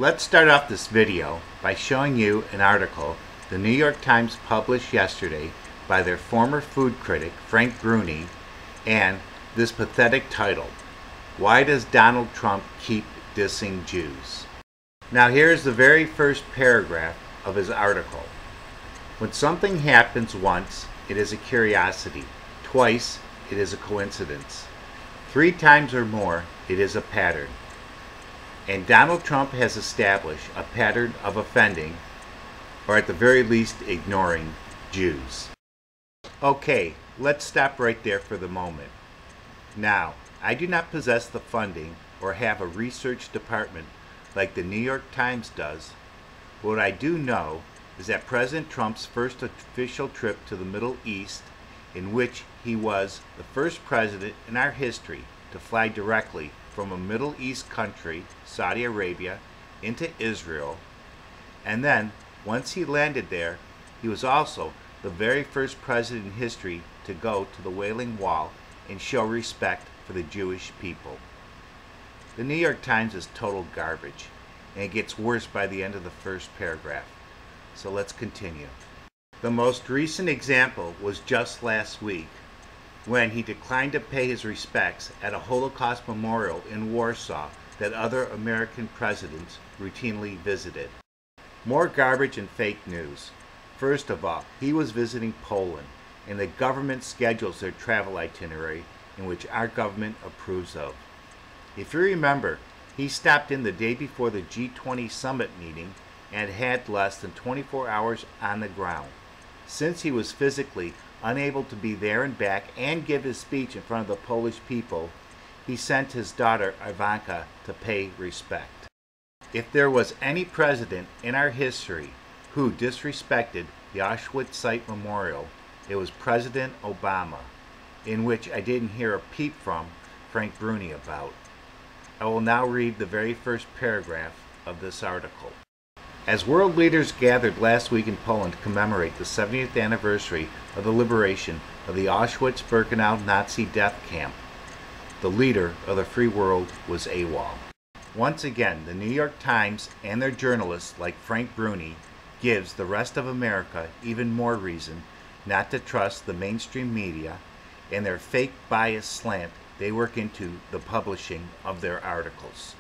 Let's start off this video by showing you an article the New York Times published yesterday by their former food critic Frank Bruni, and this pathetic title, "Why Does Donald Trump Keep Dissing Jews?" Now here's the very first paragraph of his article. When something happens once, it is a curiosity. Twice, it is a coincidence. 3 times or more, it is a pattern. And Donald Trump has established a pattern of offending, or at the very least ignoring, Jews. Okay, let's stop right there for the moment. Now, I do not possess the funding or have a research department like the New York Times does. What I do know is that President Trump's first official trip to the Middle East, in which he was the first president in our history to fly directly from a Middle East country, Saudi Arabia, into Israel, and then once he landed there, he was also the very first president in history to go to the Wailing Wall and show respect for the Jewish people. The New York Times is total garbage, and it gets worse by the end of the first paragraph. So let's continue. The most recent example was just last week, when he declined to pay his respects at a Holocaust memorial in Warsaw that other American presidents routinely visited. More garbage and fake news. First of all, he was visiting Poland, and the government schedules their travel itinerary, in which our government approves of. If you remember, he stopped in the day before the G20 summit meeting and had less than 24 hours on the ground. Since he was physically unable to be there and back and give his speech in front of the Polish people, he sent his daughter Ivanka to pay respect. If there was any president in our history who disrespected the Auschwitz Site Memorial, it was President Obama, in which I didn't hear a peep from Frank Bruni about. I will now read the very first paragraph of this article. As world leaders gathered last week in Poland to commemorate the 70th anniversary of the liberation of the Auschwitz-Birkenau Nazi death camp, the leader of the free world was AWOL. Once again, the New York Times and their journalists like Frank Bruni gives the rest of America even more reason not to trust the mainstream media and their fake bias slant they work into the publishing of their articles.